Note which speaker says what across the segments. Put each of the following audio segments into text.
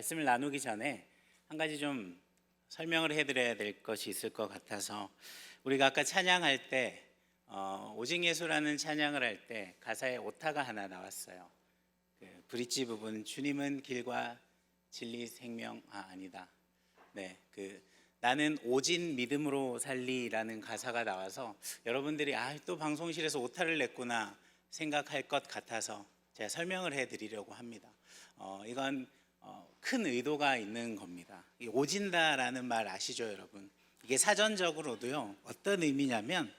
Speaker 1: 말씀을 나누기 전에 한 가지 좀 설명을 해드려야 될 것이 있을 것 같아서, 우리가 아까 찬양할 때 오직 예수라는 찬양을 할 때 가사에 오타가 하나 나왔어요. 그 브릿지 부분, 주님은 길과 진리 생명 아니다. 네, 나는 오직 믿음으로 살리라는 가사가 나와서 여러분들이 또 방송실에서 오타를 냈구나 생각할 것 같아서 제가 설명을 해드리려고 합니다. 이건 큰 의도가 있는 겁니다. 이 오진다라는 말 아시죠, 여러분? 이게 사전적으로도요, 어떤 의미냐면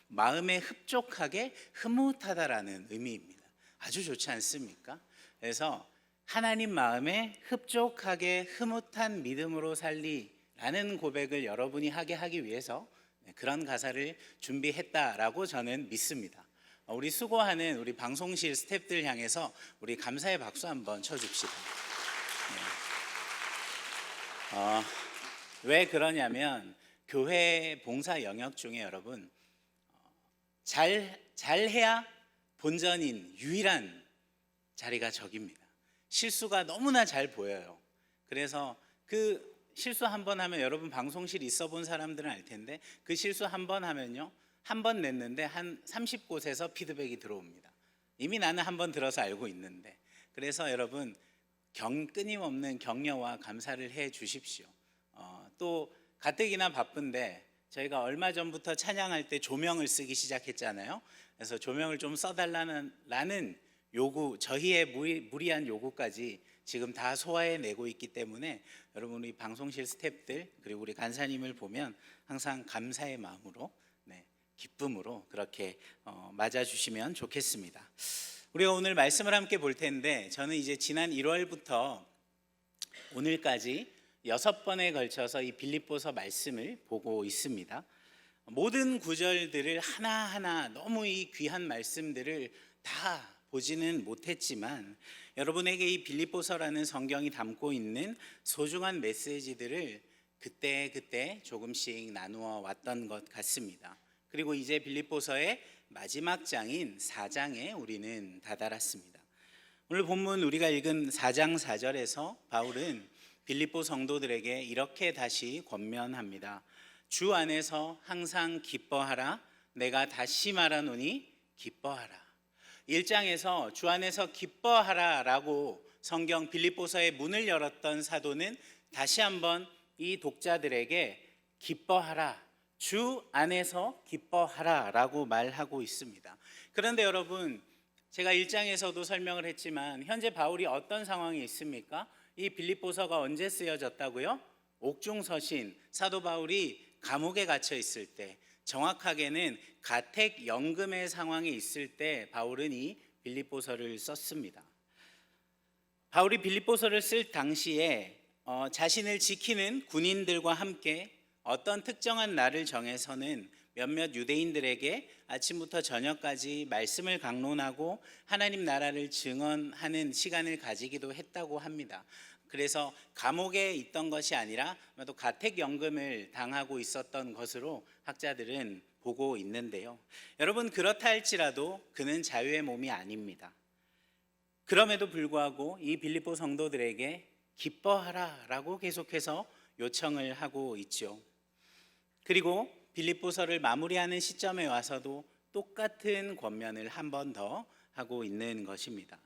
Speaker 1: 마음에 흡족하게 흐뭇하다라는 의미입니다. 아주 좋지 않습니까? 그래서 하나님 마음에 흡족하게 흐뭇한 믿음으로 살리라는 고백을 여러분이 하기 위해서 그런 가사를 준비했다라고 저는 믿습니다. 우리 수고하는 우리 방송실 스태프들 향해서 우리 감사의 박수 한번 쳐줍시다. 왜 그러냐면 교회 봉사 영역 중에 여러분 잘해야 본전인 유일한 자리가 저깁니다. 실수가 너무나 잘 보여요. 그래서 그 실수 한 번 하면, 여러분 방송실 있어 본 사람들은 알 텐데, 그 실수 한 번 하면요, 한 번 냈는데 한 30곳에서 피드백이 들어옵니다. 이미 나는 한 번 들어서 알고 있는데. 그래서 여러분 끊임없는 격려와 감사를 해 주십시오. 또 가뜩이나 바쁜데 저희가 얼마 전부터 찬양할 때 조명을 쓰기 시작했잖아요. 그래서 조명을 좀 써달라는 요구, 저희의 무리한 요구까지 지금 다 소화해내고 있기 때문에 여러분, 우리 방송실 스태프들 그리고 우리 간사님을 보면 항상 감사의 마음으로, 기쁨으로 그렇게 맞아주시면 좋겠습니다. 우리가 오늘 말씀을 함께 볼 텐데, 저는 이제 지난 1월부터 오늘까지 6번에 걸쳐서 이 빌립보서 말씀을 보고 있습니다. 모든 구절들을 하나하나 너무 이 귀한 말씀들을 다 보지는 못했지만, 여러분에게 이 빌립보서라는 성경이 담고 있는 소중한 메시지들을 그때 조금씩 나누어 왔던 것 같습니다. 그리고 이제 빌립보서의 마지막 장인 4장에 우리는 다다랐습니다. 오늘 본문 우리가 읽은 4장 4절에서 바울은 빌립보 성도들에게 이렇게 다시 권면합니다. 주 안에서 항상 기뻐하라. 내가 다시 말하노니 기뻐하라. 1장에서 주 안에서 기뻐하라 라고 성경 빌립보서의 문을 열었던 사도는 다시 한번 이 독자들에게 기뻐하라, 주 안에서 기뻐하라 라고 말하고 있습니다. 그런데 여러분, 제가 1장에서도 설명을 했지만 현재 바울이 어떤 상황에 있습니까? 이 빌립보서가 언제 쓰여졌다고요? 옥중서신, 사도 바울이 감옥에 갇혀 있을 때, 정확하게는 가택연금의 상황에 있을 때 바울은 이 빌립보서를 썼습니다. 바울이 빌립보서를 쓸 당시에 자신을 지키는 군인들과 함께 어떤 특정한 날을 정해서는 몇몇 유대인들에게 아침부터 저녁까지 말씀을 강론하고 하나님 나라를 증언하는 시간을 가지기도 했다고 합니다. 그래서 감옥에 있던 것이 아니라 또 가택연금을 당하고 있었던 것으로 학자들은 보고 있는데요. 여러분, 그렇다 할지라도 그는 자유의 몸이 아닙니다. 그럼에도 불구하고 이 빌립보 성도들에게 기뻐하라 라고 계속해서 요청을 하고 있죠. 그리고 빌립보서를 마무리하는 시점에 와서도 똑같은 권면을 한 번 더 하고 있는 것입니다.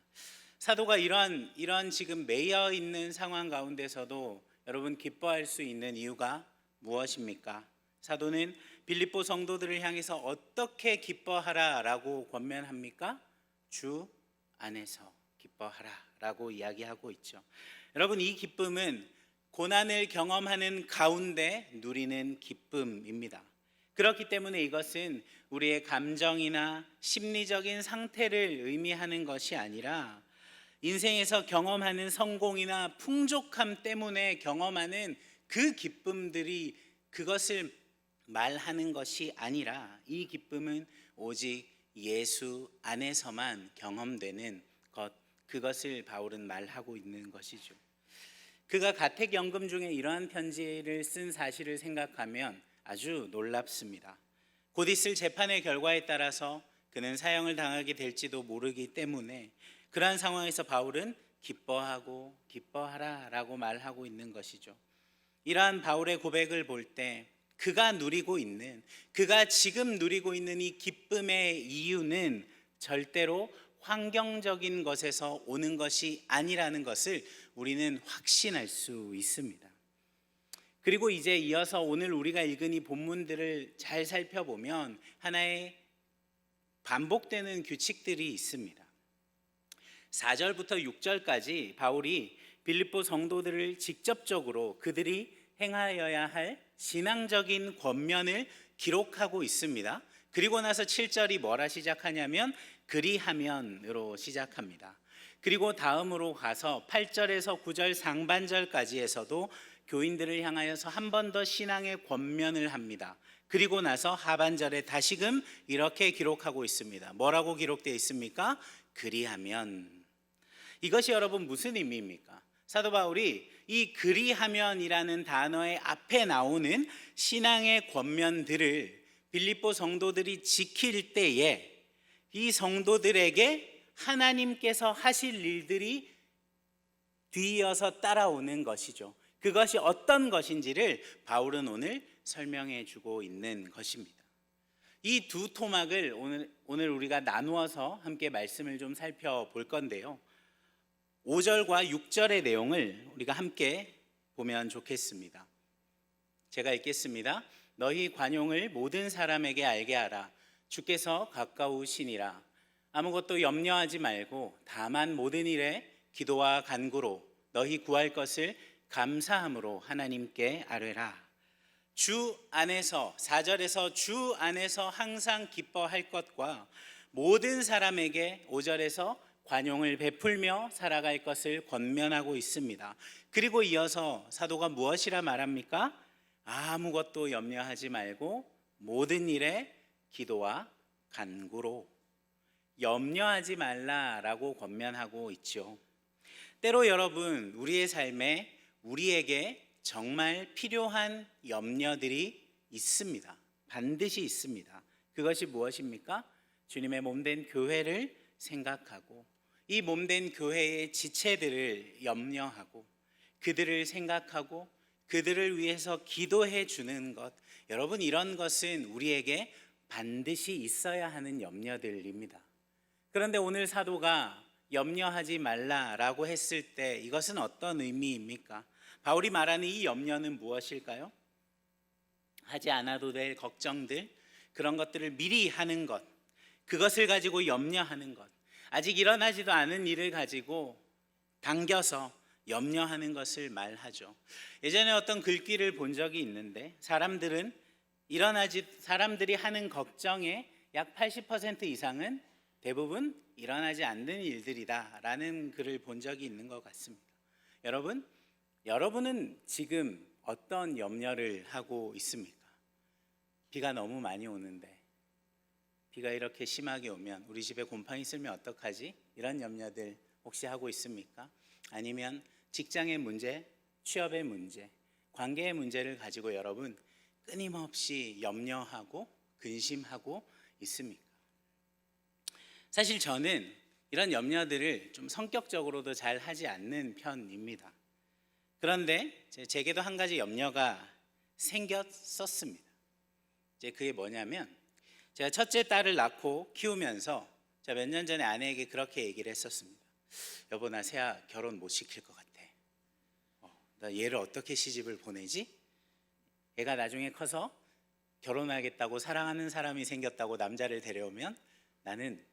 Speaker 1: 사도가 이런 지금 매여 있는 상황 가운데서도 여러분 기뻐할 수 있는 이유가 무엇입니까? 사도는 빌립보 성도들을 향해서 어떻게 기뻐하라 라고 권면합니까? 주 안에서 기뻐하라 라고 이야기하고 있죠. 여러분, 이 기쁨은 고난을 경험하는 가운데 누리는 기쁨입니다. 그렇기 때문에 이것은 우리의 감정이나 심리적인 상태를 의미하는 것이 아니라 인생에서 경험하는 성공이나 풍족함 때문에 경험하는 그 기쁨들이 그것을 말하는 것이 아니라, 이 기쁨은 오직 예수 안에서만 경험되는 것, 그것을 바울은 말하고 있는 것이죠. 그가 가택연금 중에 이러한 편지를 쓴 사실을 생각하면 아주 놀랍습니다. 곧 있을 재판의 결과에 따라서 그는 사형을 당하게 될지도 모르기 때문에 그러한 상황에서 바울은 기뻐하고 기뻐하라라고 말하고 있는 것이죠. 이러한 바울의 고백을 볼 때 그가 지금 누리고 있는 이 기쁨의 이유는 절대로 환경적인 것에서 오는 것이 아니라는 것을 우리는 확신할 수 있습니다. 그리고 이제 이어서 오늘 우리가 읽은 이 본문들을 잘 살펴보면 하나의 반복되는 규칙들이 있습니다. 4절부터 6절까지 바울이 빌립보 성도들을 직접적으로 그들이 행하여야 할 신앙적인 권면을 기록하고 있습니다. 그리고 나서 7절이 뭐라 시작하냐면 그리하면으로 시작합니다. 그리고 다음으로 가서 8절에서 9절 상반절까지에서도 교인들을 향하여서 한 번 더 신앙의 권면을 합니다. 그리고 나서 하반절에 다시금 이렇게 기록하고 있습니다. 뭐라고 기록되어 있습니까? 그리하면. 이것이 여러분 무슨 의미입니까? 사도 바울이 이 그리하면이라는 단어의 앞에 나오는 신앙의 권면들을 빌립보 성도들이 지킬 때에 이 성도들에게 하나님께서 하실 일들이 뒤이어서 따라오는 것이죠. 그것이 어떤 것인지를 바울은 오늘 설명해 주고 있는 것입니다. 이 두 토막을 오늘 우리가 나누어서 함께 말씀을 좀 살펴볼 건데요. 5절과 6절의 내용을 우리가 함께 보면 좋겠습니다. 제가 읽겠습니다. 너희 관용을 모든 사람에게 알게 하라. 주께서 가까우시니라. 아무것도 염려하지 말고 다만 모든 일에 기도와 간구로 너희 구할 것을 감사함으로 하나님께 아뢰라. 주 안에서 4절에서 주 안에서 항상 기뻐할 것과 모든 사람에게 5절에서 관용을 베풀며 살아갈 것을 권면하고 있습니다. 그리고 이어서 사도가 무엇이라 말합니까? 아무것도 염려하지 말고 모든 일에 기도와 간구로. 염려하지 말라라고 권면하고 있죠. 때로 여러분 우리의 삶에 우리에게 정말 필요한 염려들이 있습니다. 반드시 있습니다. 그것이 무엇입니까? 주님의 몸된 교회를 생각하고 이 몸된 교회의 지체들을 염려하고 그들을 생각하고 그들을 위해서 기도해 주는 것. 여러분 이런 것은 우리에게 반드시 있어야 하는 염려들입니다. 그런데 오늘 사도가 염려하지 말라라고 했을 때 이것은 어떤 의미입니까? 바울이 말하는 이 염려는 무엇일까요? 하지 않아도 될 걱정들, 그런 것들을 미리 하는 것, 그것을 가지고 염려하는 것, 아직 일어나지도 않은 일을 가지고 당겨서 염려하는 것을 말하죠. 예전에 어떤 글귀를 본 적이 있는데 사람들이 하는 걱정의 약 80% 이상은 대부분 일어나지 않는 일들이다라는 글을 본 적이 있는 것 같습니다. 여러분은 지금 어떤 염려를 하고 있습니까? 비가 너무 많이 오는데 비가 이렇게 심하게 오면 우리 집에 곰팡이 쓸면 어떡하지? 이런 염려들 혹시 하고 있습니까? 아니면 직장의 문제, 취업의 문제, 관계의 문제를 가지고 여러분 끊임없이 염려하고 근심하고 있습니까? 사실 저는 이런 염려들을 좀 성격적으로도 잘 하지 않는 편입니다. 그런데 제게도 한 가지 염려가 생겼었습니다. 이제 그게 뭐냐면 제가 첫째 딸을 낳고 키우면서 제가 몇 년 전에 아내에게 그렇게 얘기를 했었습니다. 여보, 나 세아 결혼 못 시킬 것 같아. 나 얘를 어떻게 시집을 보내지? 애가 나중에 커서 결혼하겠다고 사랑하는 사람이 생겼다고 남자를 데려오면 나는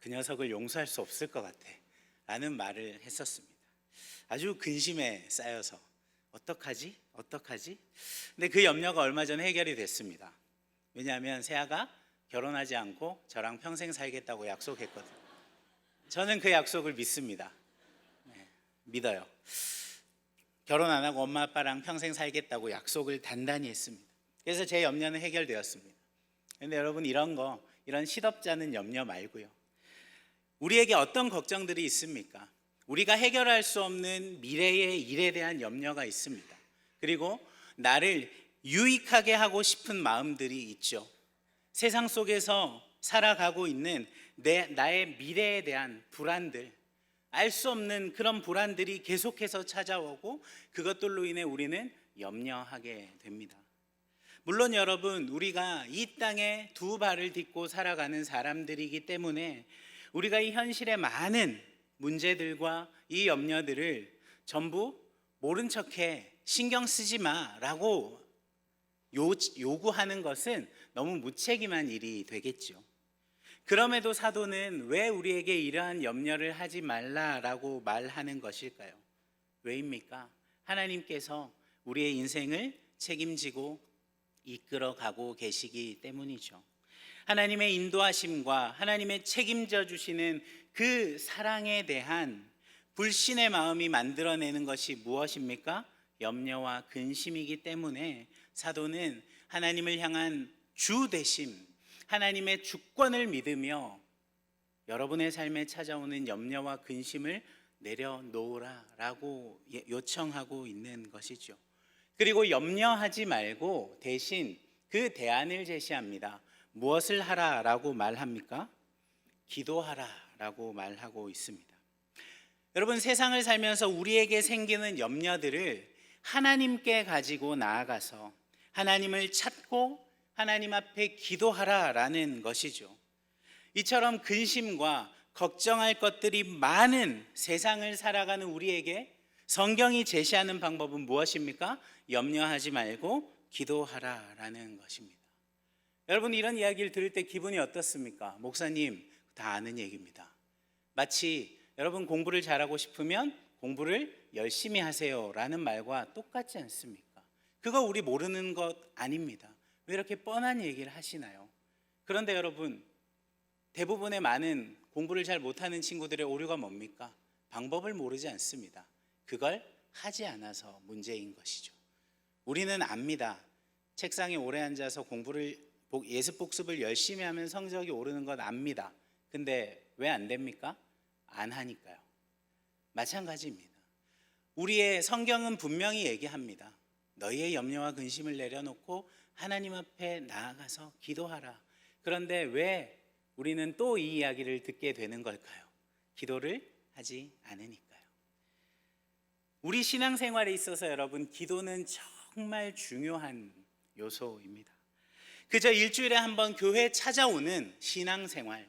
Speaker 1: 그 녀석을 용서할 수 없을 것 같아 라는 말을 했었습니다. 아주 근심에 쌓여서 어떡하지? 근데 그 염려가 얼마 전에 해결이 됐습니다. 왜냐하면 세아가 결혼하지 않고 저랑 평생 살겠다고 약속했거든요. 저는 그 약속을 믿습니다. 믿어요. 결혼 안 하고 엄마 아빠랑 평생 살겠다고 약속을 단단히 했습니다. 그래서 제 염려는 해결되었습니다. 그런데 여러분 이런 시덥지 않은 염려 말고요. 우리에게 어떤 걱정들이 있습니까? 우리가 해결할 수 없는 미래의 일에 대한 염려가 있습니다. 그리고 나를 유익하게 하고 싶은 마음들이 있죠. 세상 속에서 살아가고 있는 나의 미래에 대한 불안들, 알 수 없는 그런 불안들이 계속해서 찾아오고 그것들로 인해 우리는 염려하게 됩니다. 물론 여러분, 우리가 이 땅에 두 발을 딛고 살아가는 사람들이기 때문에 우리가 이 현실의 많은 문제들과 이 염려들을 전부 모른 척해 신경 쓰지 마라고 요구하는 것은 너무 무책임한 일이 되겠죠. 그럼에도 사도는 왜 우리에게 이러한 염려를 하지 말라라고 말하는 것일까요? 왜입니까? 하나님께서 우리의 인생을 책임지고 이끌어가고 계시기 때문이죠. 하나님의 인도하심과 하나님의 책임져 주시는 그 사랑에 대한 불신의 마음이 만들어내는 것이 무엇입니까? 염려와 근심이기 때문에 사도는 하나님을 향한 주되심, 하나님의 주권을 믿으며 여러분의 삶에 찾아오는 염려와 근심을 내려놓으라라고 요청하고 있는 것이죠. 그리고 염려하지 말고 대신 그 대안을 제시합니다. 무엇을 하라라고 말합니까? 기도하라라고 말하고 있습니다. 여러분, 세상을 살면서 우리에게 생기는 염려들을 하나님께 가지고 나아가서 하나님을 찾고 하나님 앞에 기도하라라는 것이죠. 이처럼 근심과 걱정할 것들이 많은 세상을 살아가는 우리에게 성경이 제시하는 방법은 무엇입니까? 염려하지 말고 기도하라라는 것입니다. 여러분, 이런 이야기를 들을 때 기분이 어떻습니까? 목사님, 다 아는 얘기입니다. 마치 여러분 공부를 잘하고 싶으면 공부를 열심히 하세요라는 말과 똑같지 않습니까? 그거 우리 모르는 것 아닙니다. 왜 이렇게 뻔한 얘기를 하시나요? 그런데 여러분, 대부분의 많은 공부를 잘 못하는 친구들의 오류가 뭡니까? 방법을 모르지 않습니다. 그걸 하지 않아서 문제인 것이죠. 우리는 압니다. 책상에 오래 앉아서 예습 복습을 열심히 하면 성적이 오르는 건 압니다. 근데 왜 안 됩니까? 안 하니까요. 마찬가지입니다. 우리의 성경은 분명히 얘기합니다. 너희의 염려와 근심을 내려놓고 하나님 앞에 나아가서 기도하라. 그런데 왜 우리는 또 이 이야기를 듣게 되는 걸까요? 기도를 하지 않으니까요. 우리 신앙생활에 있어서 여러분, 기도는 정말 중요한 요소입니다. 그저 일주일에 한 번 교회 찾아오는 신앙생활,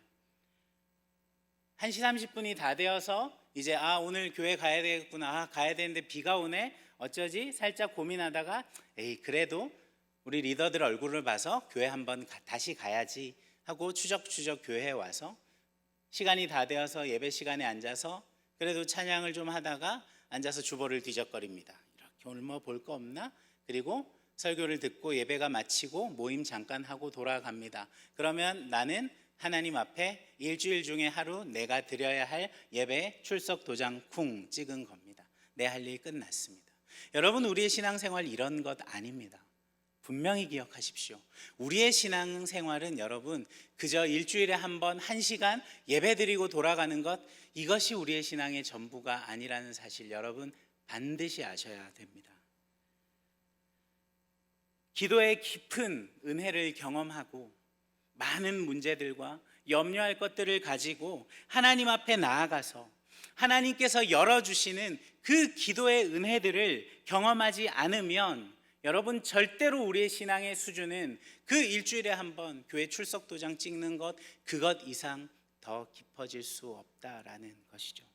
Speaker 1: 1시 30분이 다 되어서 이제 오늘 교회 가야 되겠구나, 가야 되는데 비가 오네, 어쩌지? 살짝 고민하다가 그래도 우리 리더들 얼굴을 봐서 교회 한번 다시 가야지 하고 추적추적 교회에 와서 시간이 다 되어서 예배 시간에 앉아서 그래도 찬양을 좀 하다가 앉아서 주보를 뒤적거립니다. 이렇게 오늘 뭐 볼 거 없나? 그리고 설교를 듣고 예배가 마치고 모임 잠깐 하고 돌아갑니다. 그러면 나는 하나님 앞에 일주일 중에 하루 내가 드려야 할 예배 출석 도장 쿵 찍은 겁니다. 내 할 일 끝났습니다. 여러분, 우리의 신앙생활 이런 것 아닙니다. 분명히 기억하십시오. 우리의 신앙생활은 여러분 그저 일주일에 한 번 1시간 예배 드리고 돌아가는 것, 이것이 우리의 신앙의 전부가 아니라는 사실 여러분 반드시 아셔야 됩니다. 기도의 깊은 은혜를 경험하고 많은 문제들과 염려할 것들을 가지고 하나님 앞에 나아가서 하나님께서 열어주시는 그 기도의 은혜들을 경험하지 않으면 여러분 절대로 우리의 신앙의 수준은 그 일주일에 한 번 교회 출석 도장 찍는 것, 그것 이상 더 깊어질 수 없다라는 것이죠.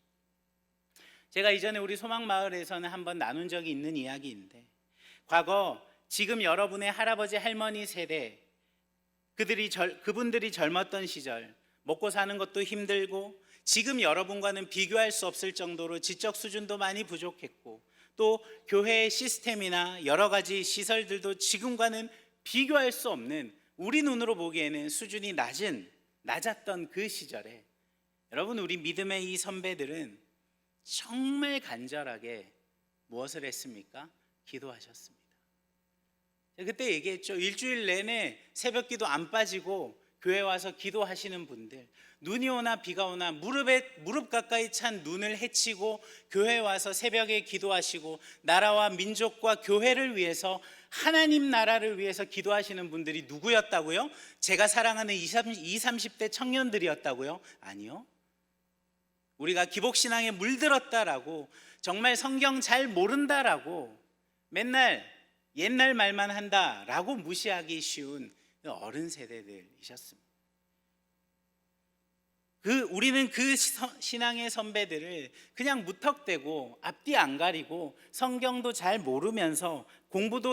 Speaker 1: 제가 이전에 우리 소망마을에서는 한번 나눈 적이 있는 이야기인데, 과거 지금 여러분의 할아버지 할머니 세대, 그분들이 젊었던 시절 먹고 사는 것도 힘들고 지금 여러분과는 비교할 수 없을 정도로 지적 수준도 많이 부족했고 또 교회의 시스템이나 여러 가지 시설들도 지금과는 비교할 수 없는, 우리 눈으로 보기에는 수준이 낮았던 그 시절에 여러분, 우리 믿음의 이 선배들은 정말 간절하게 무엇을 했습니까? 기도하셨습니다. 그때 얘기했죠. 일주일 내내 새벽기도 안 빠지고 교회 와서 기도하시는 분들, 눈이 오나 비가 오나 무릎 가까이 찬 눈을 헤치고 교회 와서 새벽에 기도하시고 나라와 민족과 교회를 위해서, 하나님 나라를 위해서 기도하시는 분들이 누구였다고요? 제가 사랑하는 20, 30대 청년들이었다고요? 아니요. 우리가 기복신앙에 물들었다라고, 정말 성경 잘 모른다라고, 맨날 옛날 말만 한다라고 무시하기 쉬운 어른 세대들이셨습니다. 우리는 그 신앙의 선배들을 그냥 무턱대고 앞뒤 안 가리고 성경도 잘 모르면서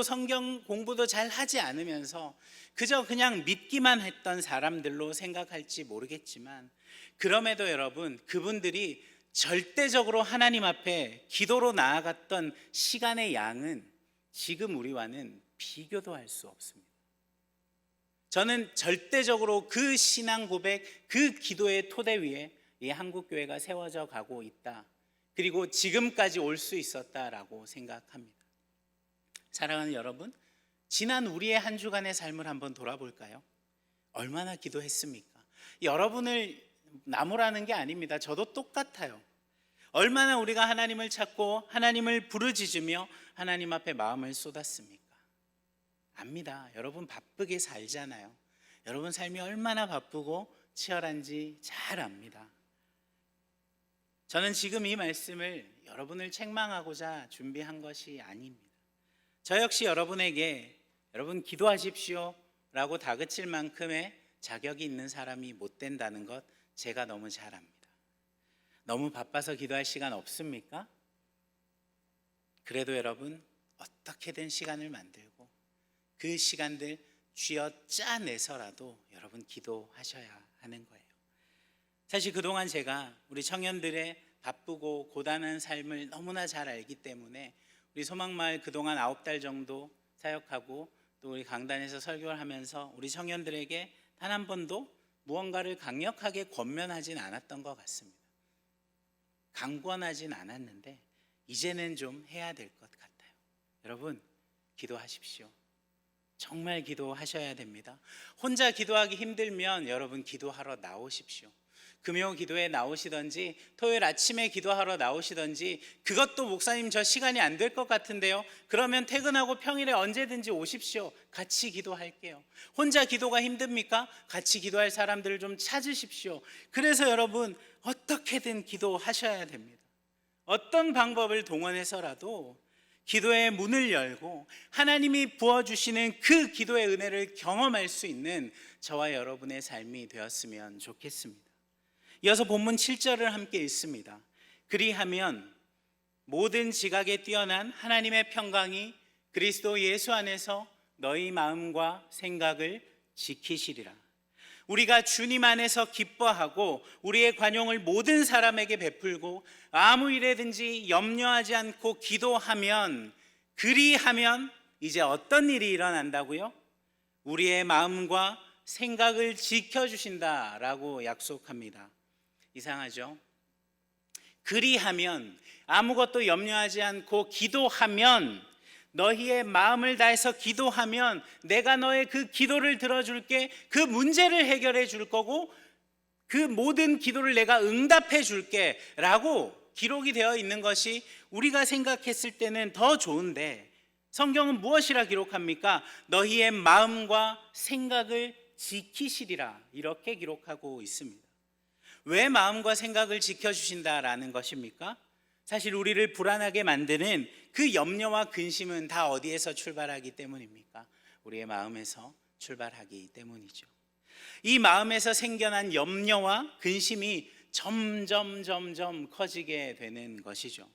Speaker 1: 성경 공부도 잘 하지 않으면서 그저 그냥 믿기만 했던 사람들로 생각할지 모르겠지만, 그럼에도 여러분, 그분들이 절대적으로 하나님 앞에 기도로 나아갔던 시간의 양은 지금 우리와는 비교도 할 수 없습니다. 저는 절대적으로 그 신앙 고백, 그 기도의 토대 위에 이 한국교회가 세워져 가고 있다, 그리고 지금까지 올 수 있었다라고 생각합니다. 사랑하는 여러분, 지난 우리의 한 주간의 삶을 한번 돌아볼까요? 얼마나 기도했습니까? 여러분을 나무라는 게 아닙니다. 저도 똑같아요. 얼마나 우리가 하나님을 찾고 하나님을 부르짖으며 하나님 앞에 마음을 쏟았습니까? 압니다. 여러분 바쁘게 살잖아요. 여러분 삶이 얼마나 바쁘고 치열한지 잘 압니다. 저는 지금 이 말씀을 여러분을 책망하고자 준비한 것이 아닙니다. 저 역시 여러분에게 여러분 기도하십시오 라고 다그칠 만큼의 자격이 있는 사람이 못 된다는 것 제가 너무 잘 압니다. 너무 바빠서 기도할 시간 없습니까? 그래도 여러분 어떻게든 시간을 만들고 그 시간들 쥐어 짜내서라도 여러분 기도하셔야 하는 거예요. 사실 그동안 제가 우리 청년들의 바쁘고 고단한 삶을 너무나 잘 알기 때문에 우리 소망마을 그동안 9달 정도 사역하고 또 우리 강단에서 설교를 하면서 우리 청년들에게 단 한 번도 무언가를 강력하게 권면하진 않았던 것 같습니다. 강권하진 않았는데 이제는 좀 해야 될 것 같아요. 여러분 기도하십시오. 정말 기도하셔야 됩니다. 혼자 기도하기 힘들면 여러분 기도하러 나오십시오. 금요 기도에 나오시든지 토요일 아침에 기도하러 나오시든지, 그것도 목사님 저 시간이 안 될 것 같은데요, 그러면 퇴근하고 평일에 언제든지 오십시오. 같이 기도할게요. 혼자 기도가 힘듭니까? 같이 기도할 사람들을 좀 찾으십시오. 그래서 여러분 어떻게든 기도하셔야 됩니다. 어떤 방법을 동원해서라도 기도의 문을 열고 하나님이 부어주시는 그 기도의 은혜를 경험할 수 있는 저와 여러분의 삶이 되었으면 좋겠습니다. 이어서 본문 7절을 함께 읽습니다. 그리하면 모든 지각에 뛰어난 하나님의 평강이 그리스도 예수 안에서 너희 마음과 생각을 지키시리라. 우리가 주님 안에서 기뻐하고 우리의 관용을 모든 사람에게 베풀고 아무 일에든지 염려하지 않고 기도하면, 그리하면 이제 어떤 일이 일어난다고요? 우리의 마음과 생각을 지켜주신다라고 약속합니다. 이상하죠? 그리하면, 아무것도 염려하지 않고 기도하면, 너희의 마음을 다해서 기도하면 내가 너의 그 기도를 들어줄게, 그 문제를 해결해 줄 거고 그 모든 기도를 내가 응답해 줄게 라고 기록이 되어 있는 것이 우리가 생각했을 때는 더 좋은데, 성경은 무엇이라 기록합니까? 너희의 마음과 생각을 지키시리라, 이렇게 기록하고 있습니다. 왜 마음과 생각을 지켜주신다라는 것입니까? 사실 우리를 불안하게 만드는 그 염려와 근심은 다 어디에서 출발하기 때문입니까? 우리의 마음에서 출발하기 때문이죠. 이 마음에서 생겨난 염려와 근심이 점점 커지게 되는 것이죠.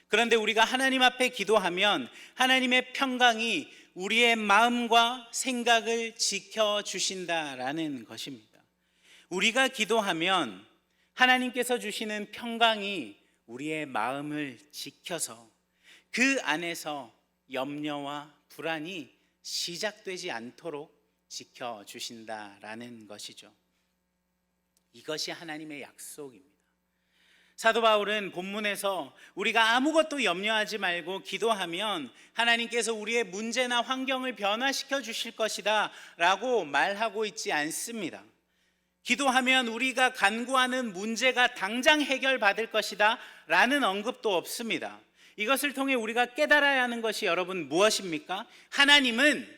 Speaker 1: 그런데 우리가 하나님 앞에 기도하면 하나님의 평강이 우리의 마음과 생각을 지켜주신다라는 것입니다. 우리가 기도하면 하나님께서 주시는 평강이 우리의 마음을 지켜서 그 안에서 염려와 불안이 시작되지 않도록 지켜주신다라는 것이죠. 이것이 하나님의 약속입니다. 사도 바울은 본문에서 우리가 아무것도 염려하지 말고 기도하면 하나님께서 우리의 문제나 환경을 변화시켜 주실 것이다 라고 말하고 있지 않습니다. 기도하면 우리가 간구하는 문제가 당장 해결받을 것이다 라는 언급도 없습니다. 이것을 통해 우리가 깨달아야 하는 것이 여러분 무엇입니까? 하나님은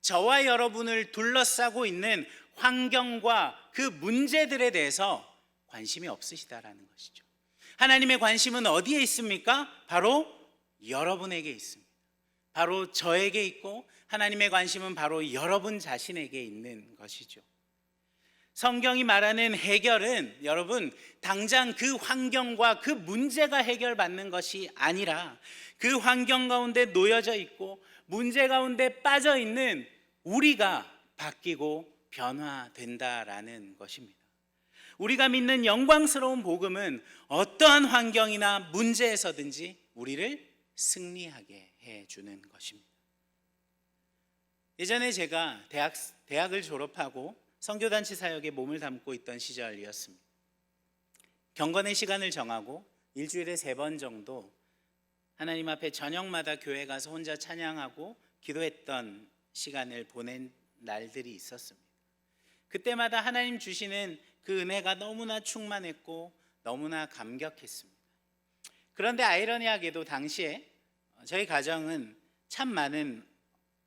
Speaker 1: 저와 여러분을 둘러싸고 있는 환경과 그 문제들에 대해서 관심이 없으시다라는 것이죠. 하나님의 관심은 어디에 있습니까? 바로 여러분에게 있습니다. 바로 저에게 있고 하나님의 관심은 바로 여러분 자신에게 있는 것이죠. 성경이 말하는 해결은 여러분 당장 그 환경과 그 문제가 해결받는 것이 아니라 그 환경 가운데 놓여져 있고 문제 가운데 빠져 있는 우리가 바뀌고 변화된다라는 것입니다. 우리가 믿는 영광스러운 복음은 어떠한 환경이나 문제에서든지 우리를 승리하게 해주는 것입니다. 예전에 제가 대학을 졸업하고 선교단체 사역에 몸을 담고 있던 시절이었습니다. 경건의 시간을 정하고 일주일에 3번 정도 하나님 앞에 저녁마다 교회 가서 혼자 찬양하고 기도했던 시간을 보낸 날들이 있었습니다. 그때마다 하나님 주시는 그 은혜가 너무나 충만했고 너무나 감격했습니다. 그런데 아이러니하게도 당시에 저희 가정은 참 많은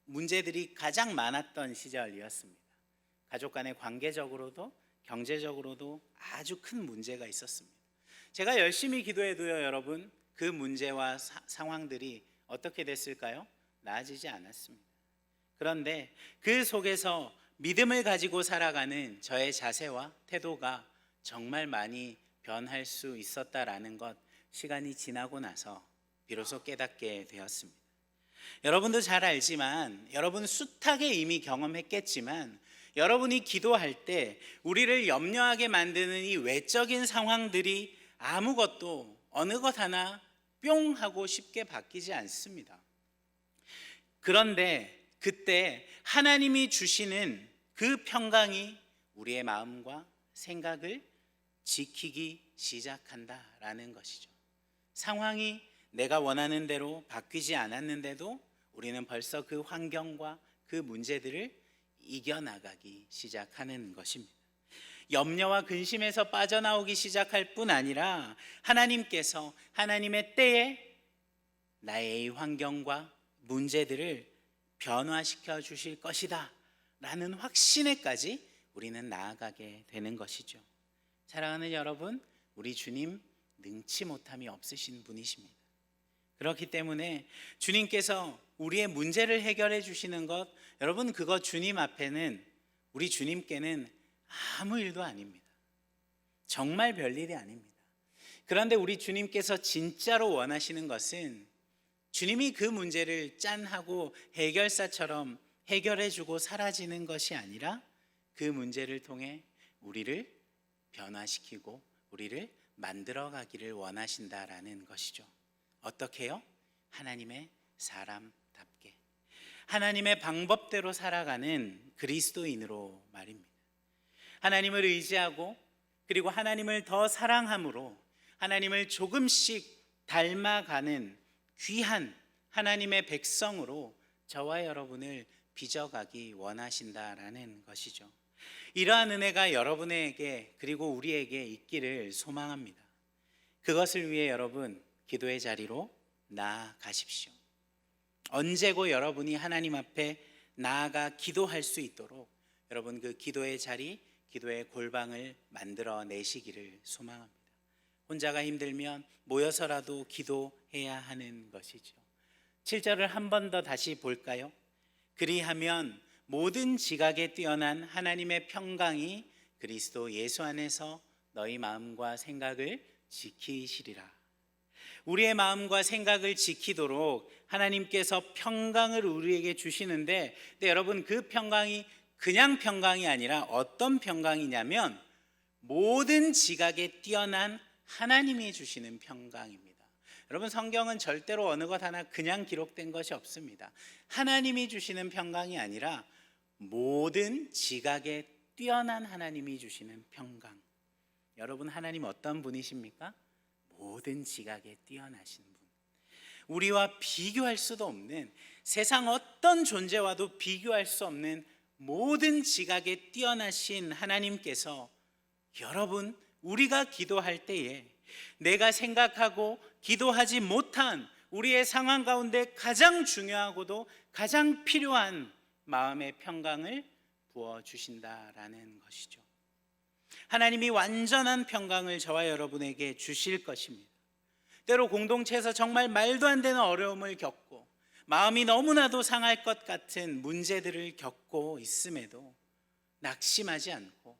Speaker 1: 문제들이 가장 많았던 시절이었습니다. 가족 간의 관계적으로도 경제적으로도 아주 큰 문제가 있었습니다. 제가 열심히 기도해도요, 여러분, 그 문제와 상황들이 어떻게 됐을까요? 나아지지 않았습니다. 그런데 그 속에서 믿음을 가지고 살아가는 저의 자세와 태도가 정말 많이 변할 수 있었다라는 것, 시간이 지나고 나서 비로소 깨닫게 되었습니다. 여러분도 잘 알지만, 여러분 숱하게 이미 경험했겠지만, 여러분이 기도할 때 우리를 염려하게 만드는 이 외적인 상황들이 아무것도 어느 것 하나 뿅 하고 쉽게 바뀌지 않습니다. 그런데 그때 하나님이 주시는 그 평강이 우리의 마음과 생각을 지키기 시작한다라는 것이죠. 상황이 내가 원하는 대로 바뀌지 않았는데도 우리는 벌써 그 환경과 그 문제들을 이겨나가기 시작하는 것입니다. 염려와 근심에서 빠져나오기 시작할 뿐 아니라 하나님께서 하나님의 때에 나의 이 환경과 문제들을 변화시켜 주실 것이다 라는 확신에까지 우리는 나아가게 되는 것이죠. 사랑하는 여러분, 우리 주님 능치 못함이 없으신 분이십니다. 그렇기 때문에 주님께서 우리의 문제를 해결해 주시는 것, 여러분 그거 주님 앞에는, 우리 주님께는 아무 일도 아닙니다. 정말 별일이 아닙니다. 그런데 우리 주님께서 진짜로 원하시는 것은 주님이 그 문제를 짠하고 해결사처럼 해결해 주고 사라지는 것이 아니라 그 문제를 통해 우리를 변화시키고 우리를 만들어 가기를 원하신다라는 것이죠. 어떻게요? 하나님의 사람답게, 하나님의 방법대로 살아가는 그리스도인으로 말입니다. 하나님을 의지하고 그리고 하나님을 더 사랑함으로 하나님을 조금씩 닮아가는 귀한 하나님의 백성으로 저와 여러분을 빚어가기 원하신다라는 것이죠. 이러한 은혜가 여러분에게 그리고 우리에게 있기를 소망합니다. 그것을 위해 여러분 기도의 자리로 나아가십시오. 언제고 여러분이 하나님 앞에 나아가 기도할 수 있도록 여러분 그 기도의 자리, 기도의 골방을 만들어 내시기를 소망합니다. 혼자가 힘들면 모여서라도 기도해야 하는 것이죠. 7절을 한 번 더 다시 볼까요? 그리하면 모든 지각에 뛰어난 하나님의 평강이 그리스도 예수 안에서 너희 마음과 생각을 지키시리라. 우리의 마음과 생각을 지키도록 하나님께서 평강을 우리에게 주시는데, 근데 여러분 그 평강이 그냥 평강이 아니라 어떤 평강이냐면 모든 지각에 뛰어난 하나님이 주시는 평강입니다. 여러분 성경은 절대로 어느 것 하나 그냥 기록된 것이 없습니다. 하나님이 주시는 평강이 아니라 모든 지각에 뛰어난 하나님이 주시는 평강. 여러분 하나님 어떤 분이십니까? 모든 지각에 뛰어나신 분. 우리와 비교할 수도 없는, 세상 어떤 존재와도 비교할 수 없는 모든 지각에 뛰어나신 하나님께서 여러분 우리가 기도할 때에 내가 생각하고 기도하지 못한 우리의 상황 가운데 가장 중요하고도 가장 필요한 마음의 평강을 부어주신다라는 것이죠. 하나님이 완전한 평강을 저와 여러분에게 주실 것입니다. 때로 공동체에서 정말 말도 안 되는 어려움을 겪고 마음이 너무나도 상할 것 같은 문제들을 겪고 있음에도 낙심하지 않고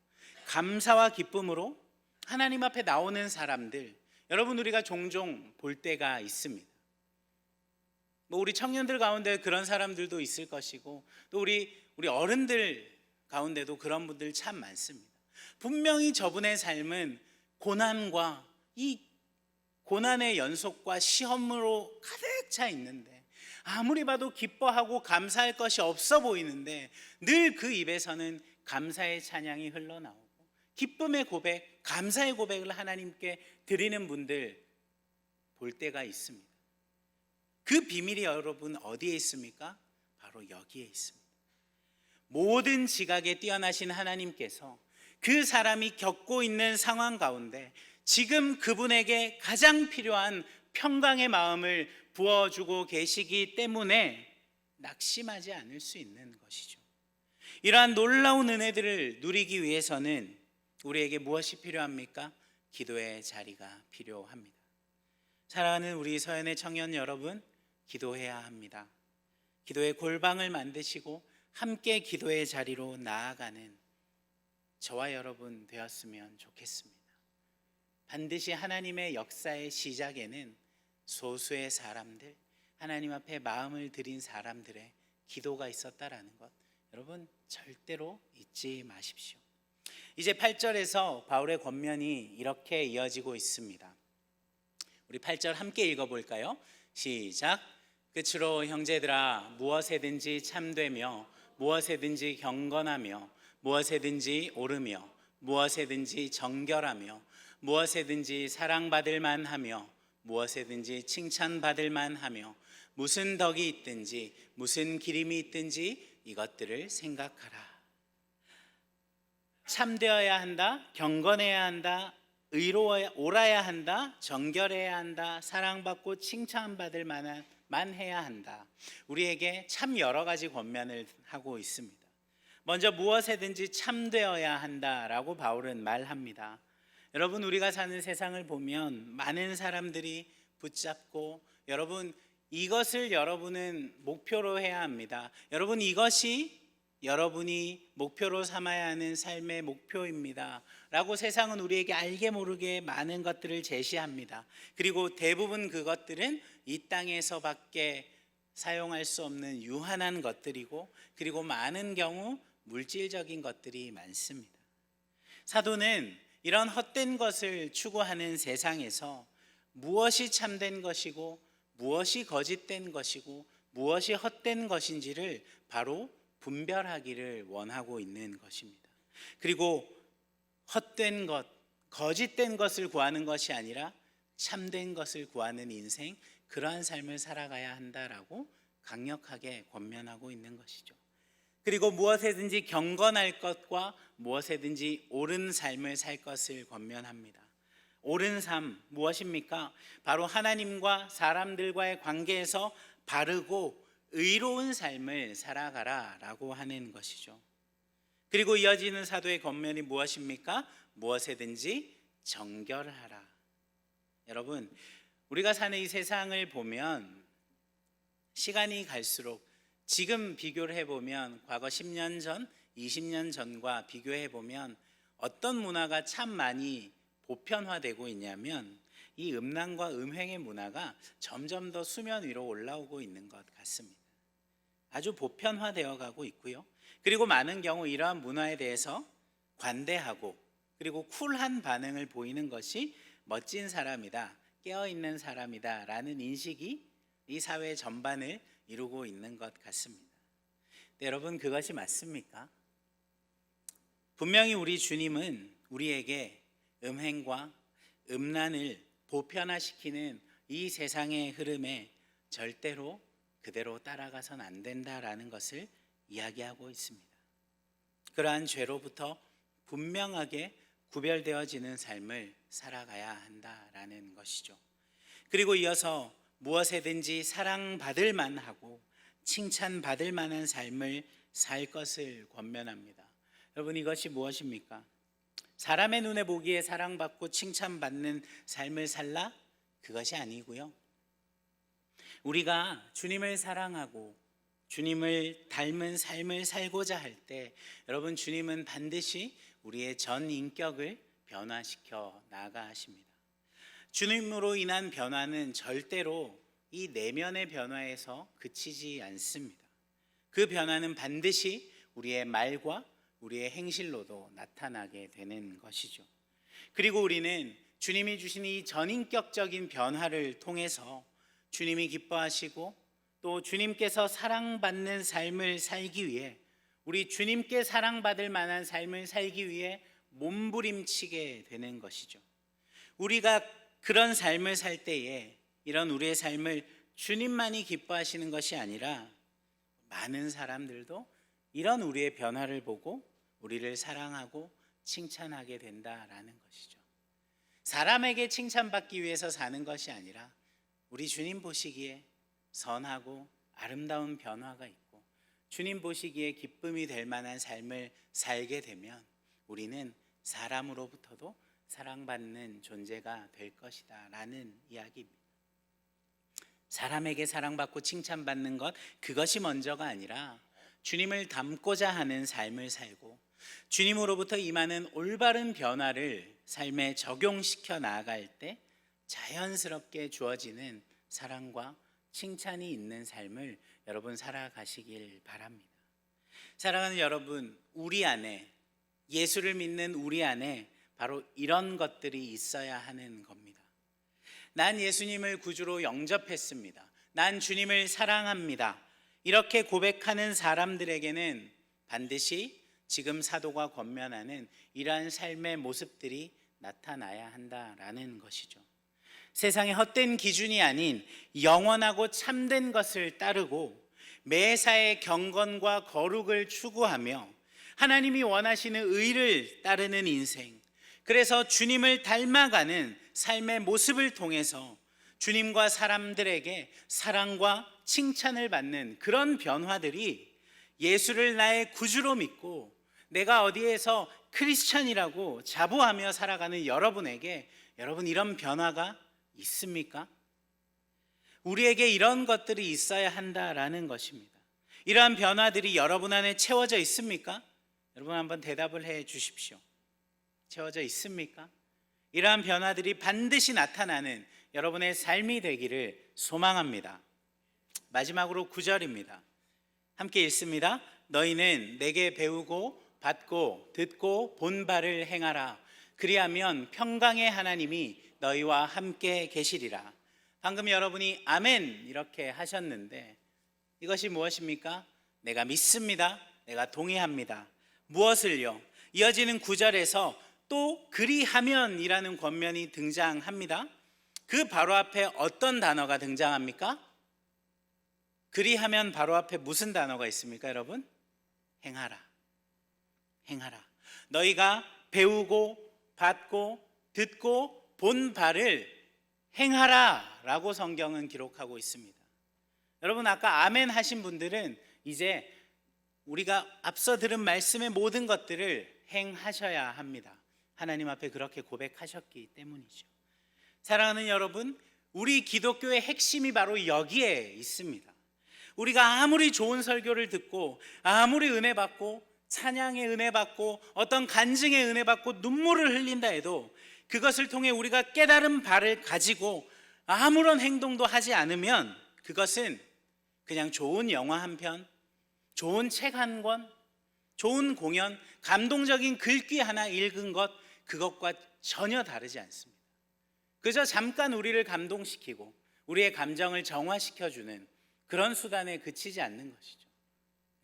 Speaker 1: 감사와 기쁨으로 하나님 앞에 나오는 사람들, 여러분, 우리가 종종 볼 때가 있습니다. 우리 청년들 가운데 그런 사람들도 있을 것이고, 또 우리 어른들 가운데도 그런 분들 참 많습니다. 분명히 저분의 삶은 고난과 이 고난의 연속과 시험으로 가득 차 있는데, 아무리 봐도 기뻐하고 감사할 것이 없어 보이는데 늘 그 입에서는 감사의 찬양이 흘러나오고 기쁨의 고백, 감사의 고백을 하나님께 드리는 분들 볼 때가 있습니다. 그 비밀이 여러분 어디에 있습니까? 바로 여기에 있습니다. 모든 지각에 뛰어나신 하나님께서 그 사람이 겪고 있는 상황 가운데 지금 그분에게 가장 필요한 평강의 마음을 부어주고 계시기 때문에 낙심하지 않을 수 있는 것이죠. 이러한 놀라운 은혜들을 누리기 위해서는 우리에게 무엇이 필요합니까? 기도의 자리가 필요합니다. 사랑하는 우리 서연의 청년 여러분, 기도해야 합니다. 기도의 골방을 만드시고 함께 기도의 자리로 나아가는 저와 여러분 되었으면 좋겠습니다. 반드시 하나님의 역사의 시작에는 소수의 사람들, 하나님 앞에 마음을 들인 사람들의 기도가 있었다라는 것, 여러분 절대로 잊지 마십시오. 이제 8절에서 바울의 권면이 이렇게 이어지고 있습니다. 우리 8절 함께 읽어볼까요? 시작. 끝으로 형제들아, 무엇에든지 참되며 무엇에든지 경건하며 무엇에든지 옳으며 무엇에든지 정결하며 무엇에든지 사랑받을 만하며 무엇에든지 칭찬받을 만하며 무슨 덕이 있든지 무슨 기림이 있든지 이것들을 생각하라. 참되어야 한다, 경건해야 한다, 의로워야, 옳아야 한다, 정결해야 한다, 사랑받고 칭찬받을 만한 해야 한다. 우리에게 참 여러 가지 권면을 하고 있습니다. 먼저 무엇에든지 참되어야 한다라고 바울은 말합니다. 여러분, 우리가 사는 세상을 보면 많은 사람들이 붙잡고, 여러분 이것을 여러분은 목표로 해야 합니다. 여러분 이것이 여러분이 목표로 삼아야 하는 삶의 목표입니다 라고 세상은 우리에게 알게 모르게 많은 것들을 제시합니다. 그리고 대부분 그것들은 이 땅에서밖에 사용할 수 없는 유한한 것들이고, 그리고 많은 경우 물질적인 것들이 많습니다. 사도는 이런 헛된 것을 추구하는 세상에서 무엇이 참된 것이고 무엇이 거짓된 것이고 무엇이 헛된 것인지를 바로 분별하기를 원하고 있는 것입니다. 그리고 헛된 것, 거짓된 것을 구하는 것이 아니라 참된 것을 구하는 인생, 그러한 삶을 살아가야 한다라고 강력하게 권면하고 있는 것이죠. 그리고 무엇에든지 경건할 것과 무엇에든지 옳은 삶을 살 것을 권면합니다. 옳은 삶 무엇입니까? 바로 하나님과 사람들과의 관계에서 바르고 의로운 삶을 살아가라 라고 하는 것이죠. 그리고 이어지는 사도의 권면이 무엇입니까? 무엇에든지 정결하라. 여러분, 우리가 사는 이 세상을 보면 시간이 갈수록, 지금 비교를 해보면 과거 10년 전, 20년 전과 비교해보면 어떤 문화가 참 많이 보편화되고 있냐면 이 음란과 음행의 문화가 점점 더 수면 위로 올라오고 있는 것 같습니다. 아주 보편화되어 가고 있고요. 그리고 많은 경우 이러한 문화에 대해서 관대하고 그리고 쿨한 반응을 보이는 것이 멋진 사람이다, 깨어있는 사람이다 라는 인식이 이 사회 전반을 이루고 있는 것 같습니다. 네, 여러분 그것이 맞습니까? 분명히 우리 주님은 우리에게 음행과 음란을 보편화시키는 이 세상의 흐름에 절대로 그대로 따라가선 안 된다라는 것을 이야기하고 있습니다. 그러한 죄로부터 분명하게 구별되어지는 삶을 살아가야 한다라는 것이죠. 그리고 이어서 무엇에든지 사랑받을 만하고 칭찬받을 만한 삶을 살 것을 권면합니다. 여러분 이것이 무엇입니까? 사람의 눈에 보기에 사랑받고 칭찬받는 삶을 살라? 그것이 아니고요. 우리가 주님을 사랑하고 주님을 닮은 삶을 살고자 할 때 여러분, 주님은 반드시 우리의 전 인격을 변화시켜 나아가 하십니다. 주님으로 인한 변화는 절대로 이 내면의 변화에서 그치지 않습니다. 그 변화는 반드시 우리의 말과 우리의 행실로도 나타나게 되는 것이죠. 그리고 우리는 주님이 주신 이 전인격적인 변화를 통해서 주님이 기뻐하시고 또 주님께서 사랑받는 삶을 살기 위해, 우리 주님께 사랑받을 만한 삶을 살기 위해 몸부림치게 되는 것이죠. 우리가 그런 삶을 살 때에 이런 우리의 삶을 주님만이 기뻐하시는 것이 아니라 많은 사람들도 이런 우리의 변화를 보고 우리를 사랑하고 칭찬하게 된다라는 것이죠. 사람에게 칭찬받기 위해서 사는 것이 아니라 우리 주님 보시기에 선하고 아름다운 변화가 있고 주님 보시기에 기쁨이 될 만한 삶을 살게 되면 우리는 사람으로부터도 사랑받는 존재가 될 것이다 라는 이야기입니다. 사람에게 사랑받고 칭찬받는 것, 그것이 먼저가 아니라 주님을 닮고자 하는 삶을 살고 주님으로부터 임하는 올바른 변화를 삶에 적용시켜 나아갈 때 자연스럽게 주어지는 사랑과 칭찬이 있는 삶을 여러분 살아가시길 바랍니다. 사랑하는 여러분, 우리 안에, 예수를 믿는 우리 안에 바로 이런 것들이 있어야 하는 겁니다. 난 예수님을 구주로 영접했습니다. 난 주님을 사랑합니다. 이렇게 고백하는 사람들에게는 반드시 지금 사도가 권면하는 이러한 삶의 모습들이 나타나야 한다라는 것이죠. 세상의 헛된 기준이 아닌 영원하고 참된 것을 따르고 매사에 경건과 거룩을 추구하며 하나님이 원하시는 의를 따르는 인생, 그래서 주님을 닮아가는 삶의 모습을 통해서 주님과 사람들에게 사랑과 칭찬을 받는 그런 변화들이 예수를 나의 구주로 믿고 내가 어디에서 크리스천이라고 자부하며 살아가는 여러분에게, 여러분 이런 변화가 있습니까? 우리에게 이런 것들이 있어야 한다라는 것입니다. 이러한 변화들이 여러분 안에 채워져 있습니까? 여러분 한번 대답을 해 주십시오. 채워져 있습니까? 이러한 변화들이 반드시 나타나는 여러분의 삶이 되기를 소망합니다. 마지막으로 9절입니다. 함께 읽습니다. 너희는 내게 배우고 받고 듣고 본 바를 행하라. 그리하면 평강의 하나님이 너희와 함께 계시리라. 방금 여러분이 아멘 이렇게 하셨는데 이것이 무엇입니까? 내가 믿습니다. 내가 동의합니다. 무엇을요? 이어지는 9절에서 또 그리하면 이라는 권면이 등장합니다. 그 바로 앞에 어떤 단어가 등장합니까? 그리하면 바로 앞에 무슨 단어가 있습니까, 여러분? 행하라. 행하라. 너희가 배우고 받고 듣고 본 바를 행하라 라고 성경은 기록하고 있습니다. 여러분 아까 아멘 하신 분들은 이제 우리가 앞서 들은 말씀의 모든 것들을 행하셔야 합니다. 하나님 앞에 그렇게 고백하셨기 때문이죠. 사랑하는 여러분, 우리 기독교의 핵심이 바로 여기에 있습니다. 우리가 아무리 좋은 설교를 듣고 아무리 은혜 받고 찬양의 은혜 받고 어떤 간증의 은혜 받고 눈물을 흘린다 해도 그것을 통해 우리가 깨달은 바를 가지고 아무런 행동도 하지 않으면 그것은 그냥 좋은 영화 한 편, 좋은 책 한 권, 좋은 공연, 감동적인 글귀 하나 읽은 것, 그것과 전혀 다르지 않습니다. 그저 잠깐 우리를 감동시키고 우리의 감정을 정화시켜주는 그런 수단에 그치지 않는 것이죠.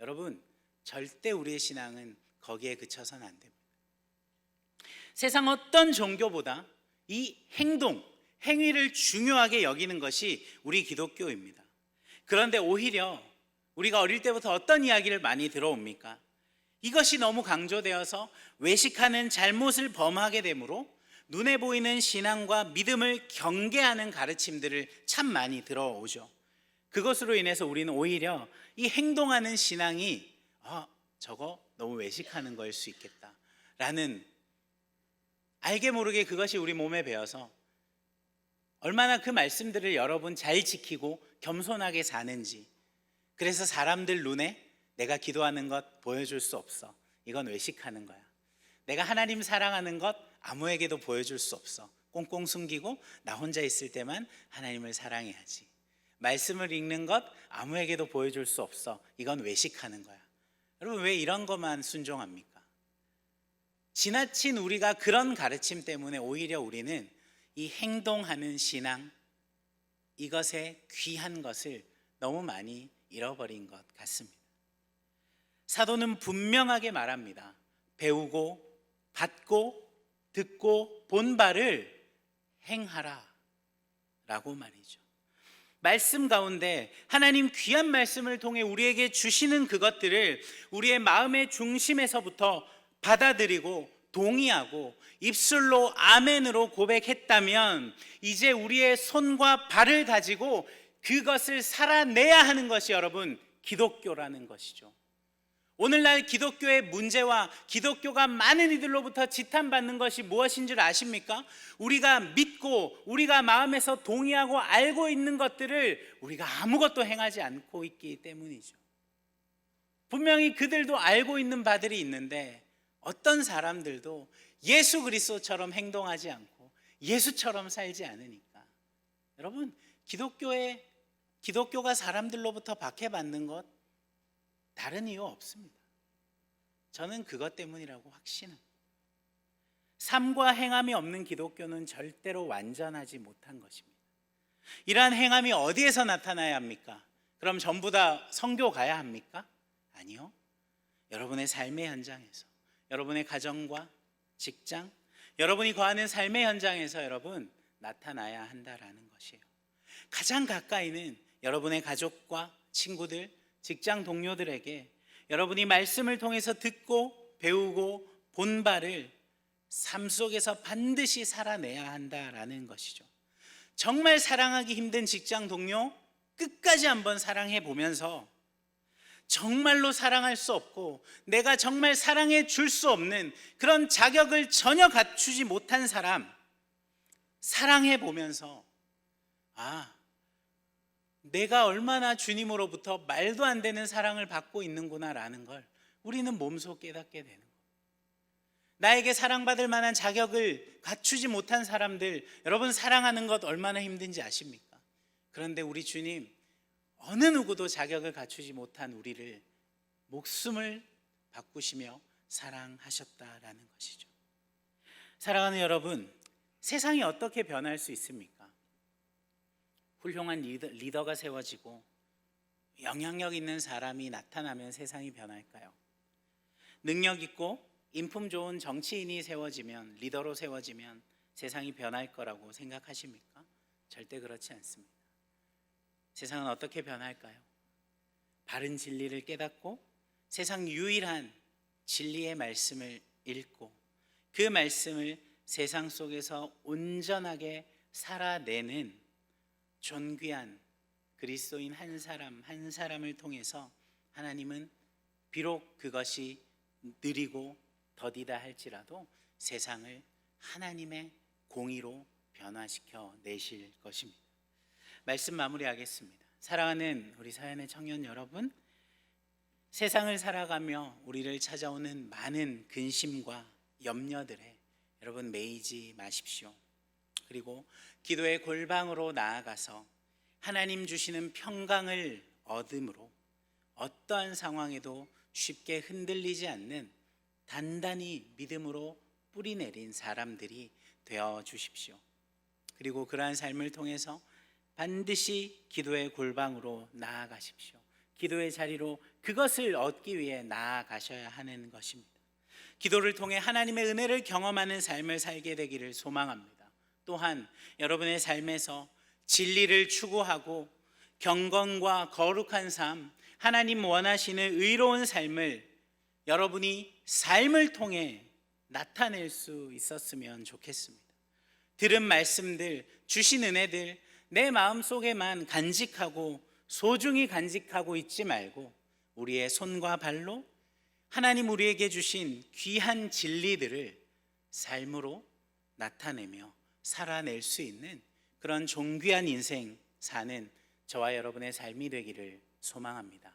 Speaker 1: 여러분, 절대 우리의 신앙은 거기에 그쳐서는 안 됩니다. 세상 어떤 종교보다 이 행동, 행위를 중요하게 여기는 것이 우리 기독교입니다. 그런데 오히려 우리가 어릴 때부터 어떤 이야기를 많이 들어옵니까? 이것이 너무 강조되어서 외식하는 잘못을 범하게 되므로 눈에 보이는 신앙과 믿음을 경계하는 가르침들을 참 많이 들어오죠. 그것으로 인해서 우리는 오히려 이 행동하는 신앙이 저거 너무 외식하는 거일 수 있겠다라는 알게 모르게 그것이 우리 몸에 배어서 얼마나 그 말씀들을 여러분 잘 지키고 겸손하게 사는지, 그래서 사람들 눈에 내가 기도하는 것 보여줄 수 없어, 이건 외식하는 거야. 내가 하나님 사랑하는 것 아무에게도 보여줄 수 없어, 꽁꽁 숨기고 나 혼자 있을 때만 하나님을 사랑해야지. 말씀을 읽는 것 아무에게도 보여줄 수 없어, 이건 외식하는 거야. 여러분, 왜 이런 것만 순종합니까? 지나친 우리가 그런 가르침 때문에 오히려 우리는 이 행동하는 신앙, 이것의 귀한 것을 너무 많이 잃어버린 것 같습니다. 사도는 분명하게 말합니다. 배우고 받고 듣고 본 바를 행하라 라고 말이죠. 말씀 가운데 하나님 귀한 말씀을 통해 우리에게 주시는 그것들을 우리의 마음의 중심에서부터 받아들이고 동의하고 입술로 아멘으로 고백했다면 이제 우리의 손과 발을 가지고 그것을 살아내야 하는 것이 여러분 기독교라는 것이죠. 오늘날 기독교의 문제와 기독교가 많은 이들로부터 지탄받는 것이 무엇인 줄 아십니까? 우리가 믿고 우리가 마음에서 동의하고 알고 있는 것들을 우리가 아무것도 행하지 않고 있기 때문이죠. 분명히 그들도 알고 있는 바들이 있는데 어떤 사람들도 예수 그리스도처럼 행동하지 않고 예수처럼 살지 않으니까. 여러분, 기독교가 사람들로부터 박해받는 것 다른 이유 없습니다. 저는 그것 때문이라고 확신합니다. 삶과 행함이 없는 기독교는 절대로 완전하지 못한 것입니다. 이러한 행함이 어디에서 나타나야 합니까? 그럼 전부 다 선교 가야 합니까? 아니요. 여러분의 삶의 현장에서, 여러분의 가정과 직장, 여러분이 거하는 삶의 현장에서 여러분 나타나야 한다라는 것이에요. 가장 가까이는 여러분의 가족과 친구들, 직장 동료들에게 여러분이 말씀을 통해서 듣고 배우고 본 바를 삶 속에서 반드시 살아내야 한다라는 것이죠. 정말 사랑하기 힘든 직장 동료 끝까지 한번 사랑해 보면서 정말로 사랑할 수 없고 내가 정말 사랑해 줄 수 없는 그런 자격을 전혀 갖추지 못한 사람 사랑해 보면서 내가 얼마나 주님으로부터 말도 안 되는 사랑을 받고 있는구나라는 걸 우리는 몸소 깨닫게 되는 거예요. 나에게 사랑받을 만한 자격을 갖추지 못한 사람들, 여러분 사랑하는 것 얼마나 힘든지 아십니까? 그런데 우리 주님 어느 누구도 자격을 갖추지 못한 우리를 목숨을 바꾸시며 사랑하셨다라는 것이죠. 사랑하는 여러분, 세상이 어떻게 변할 수 있습니까? 훌륭한 리더가 세워지고 영향력 있는 사람이 나타나면 세상이 변할까요? 능력 있고 인품 좋은 정치인이 세워지면, 리더로 세워지면 세상이 변할 거라고 생각하십니까? 절대 그렇지 않습니다. 세상은 어떻게 변할까요? 바른 진리를 깨닫고 세상 유일한 진리의 말씀을 읽고 그 말씀을 세상 속에서 온전하게 살아내는 존귀한 그리스도인 한 사람을 통해서 하나님은 비록 그것이 느리고 더디다 할지라도 세상을 하나님의 공의로 변화시켜 내실 것입니다. 말씀 마무리하겠습니다. 사랑하는 우리 사연의 청년 여러분, 세상을 살아가며 우리를 찾아오는 많은 근심과 염려들에 여러분 매이지 마십시오. 그리고 기도의 골방으로 나아가서 하나님 주시는 평강을 얻음으로 어떠한 상황에도 쉽게 흔들리지 않는 단단히 믿음으로 뿌리 내린 사람들이 되어 주십시오. 그리고 그러한 삶을 통해서 반드시 기도의 골방으로 나아가십시오. 기도의 자리로 그것을 얻기 위해 나아가셔야 하는 것입니다. 기도를 통해 하나님의 은혜를 경험하는 삶을 살게 되기를 소망합니다. 또한 여러분의 삶에서 진리를 추구하고 경건과 거룩한 삶, 하나님 원하시는 의로운 삶을 여러분이 삶을 통해 나타낼 수 있었으면 좋겠습니다. 들은 말씀들, 주신 은혜들 내 마음속에만 간직하고 소중히 간직하고 있지 말고 우리의 손과 발로 하나님 우리에게 주신 귀한 진리들을 삶으로 나타내며 살아낼 수 있는 그런 존귀한 인생 사는 저와 여러분의 삶이 되기를 소망합니다.